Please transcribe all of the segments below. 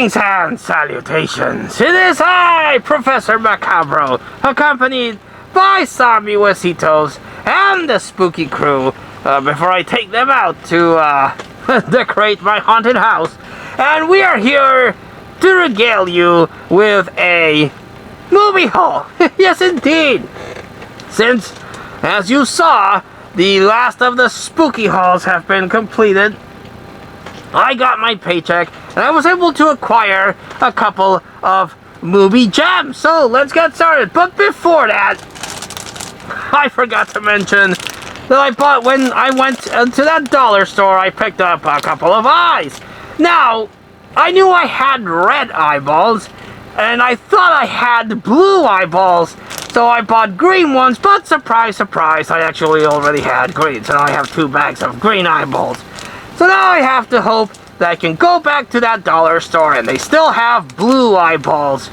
Greetings and salutations. It is I, Professor Macabro, accompanied by some Huesitos and the spooky crew, before I take them out to decorate my haunted house. And we are here to regale you with a movie haul. Yes, indeed. Since, as you saw, the last of the spooky hauls have been completed, I got my paycheck, and I was able to acquire a couple of movie gems. So, let's get started. But before that, I forgot to mention that when I went to that dollar store, I picked up a couple of eyes. Now, I knew I had red eyeballs, and I thought I had blue eyeballs, so I bought green ones, but surprise, surprise, I actually already had green, so now I have 2 bags of green eyeballs. So now I have to hope that I can go back to that dollar store and they still have blue eyeballs.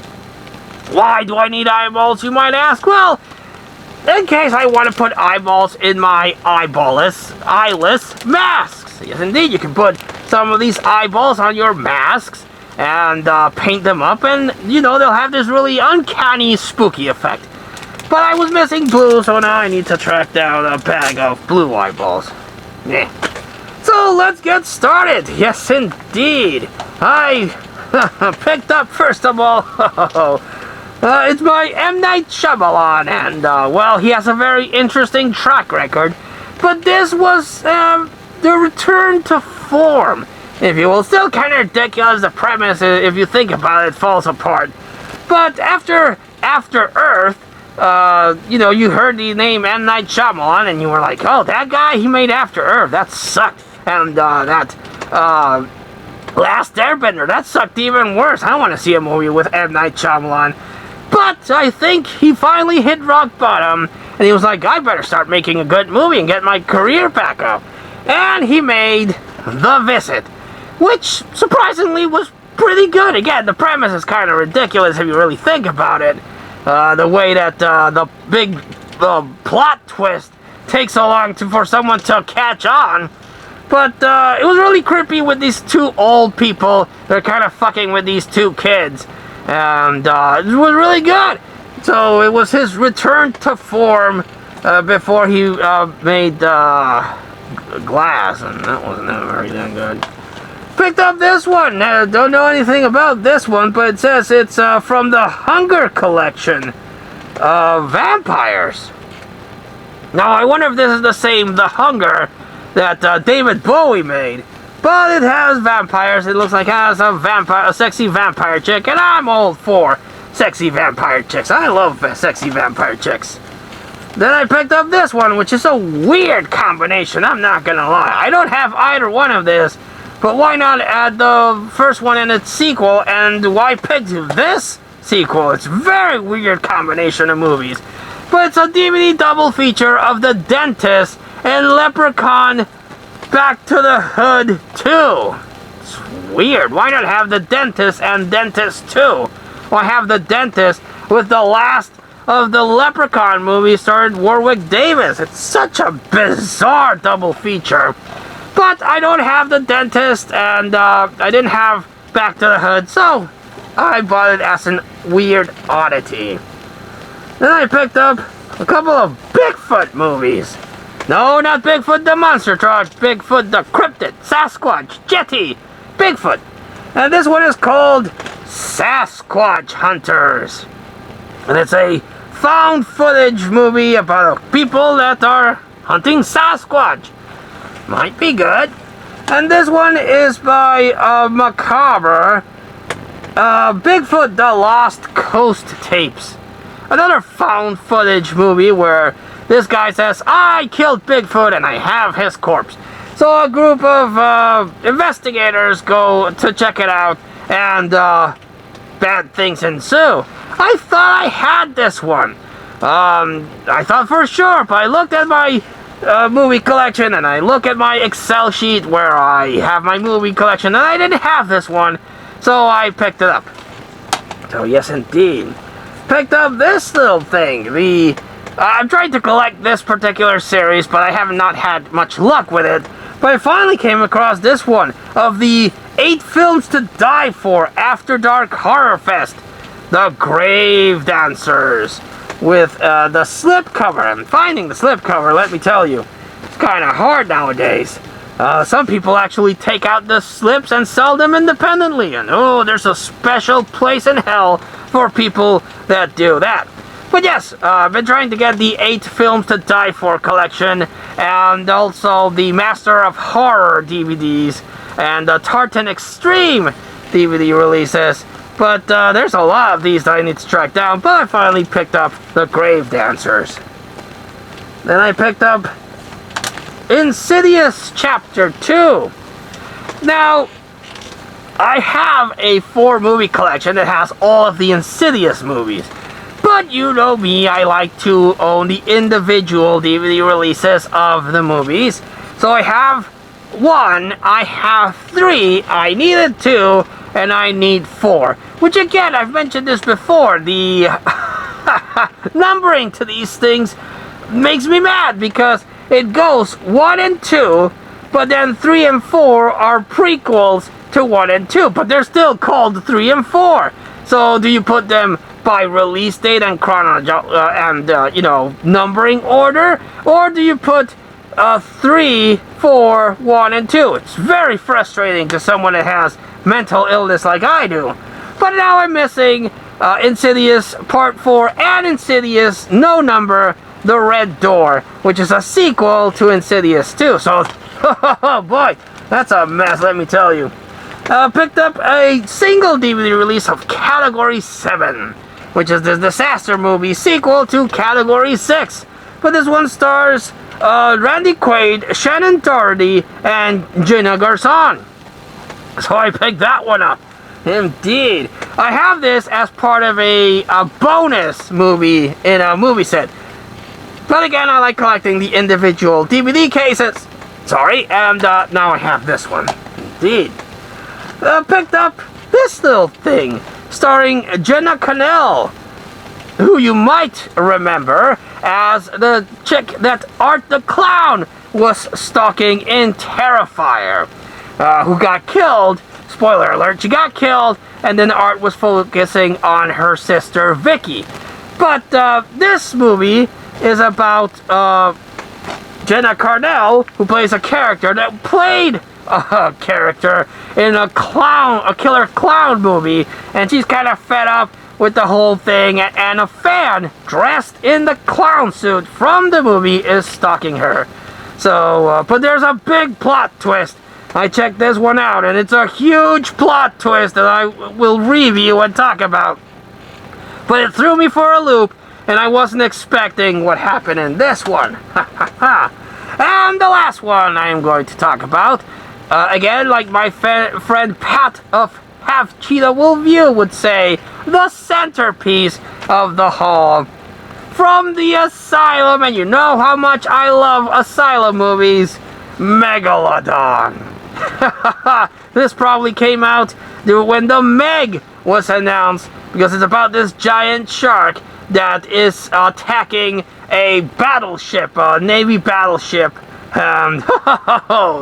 Why do I need eyeballs, you might ask? Well, in case I want to put eyeballs in my eyeless masks. Yes, indeed, you can put some of these eyeballs on your masks and paint them up, and, you know, they'll have this really uncanny, spooky effect. But I was missing blue, so now I need to track down a bag of blue eyeballs. Yeah. So let's get started. Yes, indeed. I picked up, first of all, it's by M. Night Shyamalan, and, well, he has a very interesting track record. But this was the return to form, if you will. Still kind of ridiculous. The premise, if you think about it, falls apart. But after Earth, you know, you heard the name M. Night Shyamalan, and you were like, oh, that guy, he made After Earth. That sucked. And that Last Airbender, that sucked even worse. I don't want to see a movie with M. Night Shyamalan. But I think he finally hit rock bottom, and he was like, I better start making a good movie and get my career back up. And he made The Visit, which surprisingly was pretty good. Again, the premise is kind of ridiculous if you really think about it. The way that the big plot twist takes so long for someone to catch on. But it was really creepy with these 2 old people. They're kind of fucking with these 2 kids. And it was really good. So it was his return to form before he made Glass. And that wasn't very that good. Picked up this one. Don't know anything about this one, but it says it's from the Hunger collection of vampires. Now, I wonder if this is the same The Hunger that David Bowie made. But it has vampires. It looks like it has a sexy vampire chick, and I'm all for sexy vampire chicks. I love sexy vampire chicks. Then I picked up this one, which is a weird combination, I'm not gonna lie. I don't have either one of this, but why not add the first one and its sequel, and why pick this sequel? It's a very weird combination of movies. But it's a DVD double feature of The Dentist and Leprechaun Back to the Hood 2. It's weird. Why not have The Dentist and Dentist 2? Why have The Dentist with the last of the Leprechaun movies starring Warwick Davis? It's such a bizarre double feature. But I don't have The Dentist, and I didn't have Back to the Hood, so I bought it as a weird oddity. Then I picked up a couple of Bigfoot movies. No, not Bigfoot the monster truck. Bigfoot the cryptid, Sasquatch, Yeti, Bigfoot. And this one is called Sasquatch Hunters. And it's a found footage movie about people that are hunting Sasquatch. Might be good. And this one is by Macabro. Bigfoot the Lost Coast Tapes. Another found footage movie where this guy says, I killed Bigfoot and I have his corpse. So a group of investigators go to check it out, and bad things ensue. I thought I had this one. I thought for sure, but I looked at my movie collection, and I look at my Excel sheet where I have my movie collection, and I didn't have this one, so I picked it up. So yes, indeed. Picked up this little thing. I'm trying to collect this particular series, but I have not had much luck with it. But I finally came across this one of the 8 Films to Die For After Dark Horror Fest, The Grave Dancers, with the slipcover. And finding the slipcover, let me tell you, it's kind of hard nowadays. Some people actually take out the slips and sell them independently, and oh, there's a special place in hell for people that do that. But yes, I've been trying to get the 8 Films to Die For collection, and also the Master of Horror DVDs, and the Tartan Extreme DVD releases. But there's a lot of these that I need to track down, but I finally picked up The Grave Dancers. Then I picked up Insidious Chapter 2. Now, I have a 4-movie collection that has all of the Insidious movies. But you know me, I like to own the individual DVD releases of the movies. So I have 1, I have 3, I needed 2, and I need 4. Which again, I've mentioned this before, the numbering to these things makes me mad because it goes 1 and 2, but then 3 and 4 are prequels to 1 and 2, but they're still called 3 and 4. So do you put them by release date and numbering order, or do you put 3, 4, 1, and 2? It's very frustrating to someone that has mental illness like I do. But now I'm missing Insidious Part 4 and Insidious No Number, The Red Door, which is a sequel to Insidious 2. So, oh boy, that's a mess, let me tell you. Picked up a single DVD release of Category 7, which is the disaster movie sequel to Category 6. But this one stars Randy Quaid, Shannon Doherty, and Gina Garson. So I picked that one up. Indeed. I have this as part of a bonus movie in a movie set. But again, I like collecting the individual DVD cases. Sorry, and now I have this one. Indeed. Picked up this little thing, starring Jenna Cannell, who you might remember as the chick that Art the Clown was stalking in Terrifier, who got killed. Spoiler alert, she got killed, and then Art was focusing on her sister Vicky. But this movie is about Jenna Cannell, who plays a character that played a character in a killer clown movie, and she's kind of fed up with the whole thing, and a fan dressed in the clown suit from the movie is stalking her. So, but there's a big plot twist. I checked this one out, and it's a huge plot twist that I will review and talk about. But it threw me for a loop, and I wasn't expecting what happened in this one. And the last one I am going to talk about, again, like my friend Pat of Half Cheetah Wolf View would say, the centerpiece of the haul. From the Asylum, and you know how much I love Asylum movies, Megalodon. This probably came out when the Meg was announced, because it's about this giant shark that is attacking a battleship, a Navy battleship. And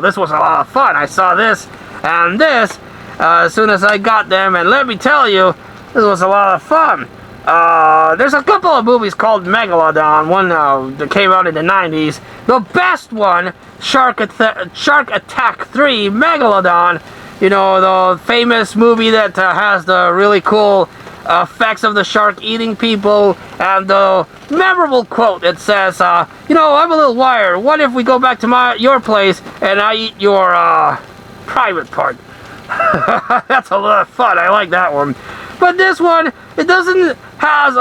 this was a lot of fun. I saw this and this as soon as I got them, and let me tell you, this was a lot of fun. There's a couple of movies called Megalodon, one that came out in the 90s. The best one, Shark Attack 3 Megalodon, you know, the famous movie that has the really cool effects of the shark eating people, and the memorable quote that says, you know, I'm a little wired. What if we go back to your place and I eat your private part? That's a lot of fun. I like that one. But this one, it doesn't have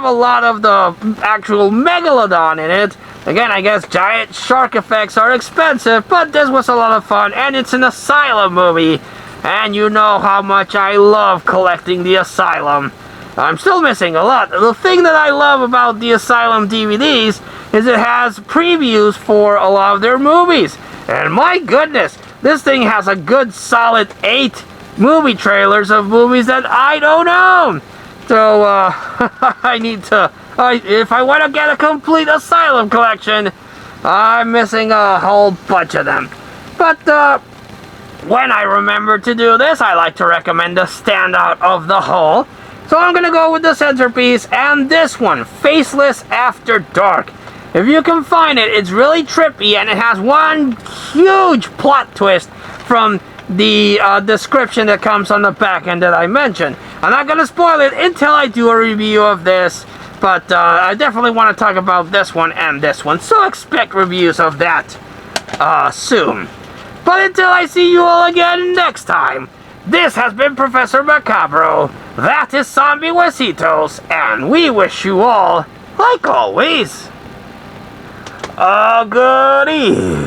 a lot of the actual Megalodon in it. Again, I guess giant shark effects are expensive, but this was a lot of fun, and it's an Asylum movie. And you know how much I love collecting the Asylum. I'm still missing a lot. The thing that I love about the Asylum DVDs is it has previews for a lot of their movies. And my goodness, this thing has a good solid 8 movie trailers of movies that I don't own. So, I need to, if I want to get a complete Asylum collection, I'm missing a whole bunch of them. But, When I remember to do this, I like to recommend the standout of the whole. So I'm going to go with the centerpiece and this one, Faceless After Dark. If you can find it, it's really trippy and it has one huge plot twist from the description that comes on the back end that I mentioned. I'm not going to spoil it until I do a review of this, but I definitely want to talk about this one and this one, so expect reviews of that soon. But until I see you all again next time, this has been Professor Macabro, that is Zombie Huesitos, and we wish you all, like always, a good evening.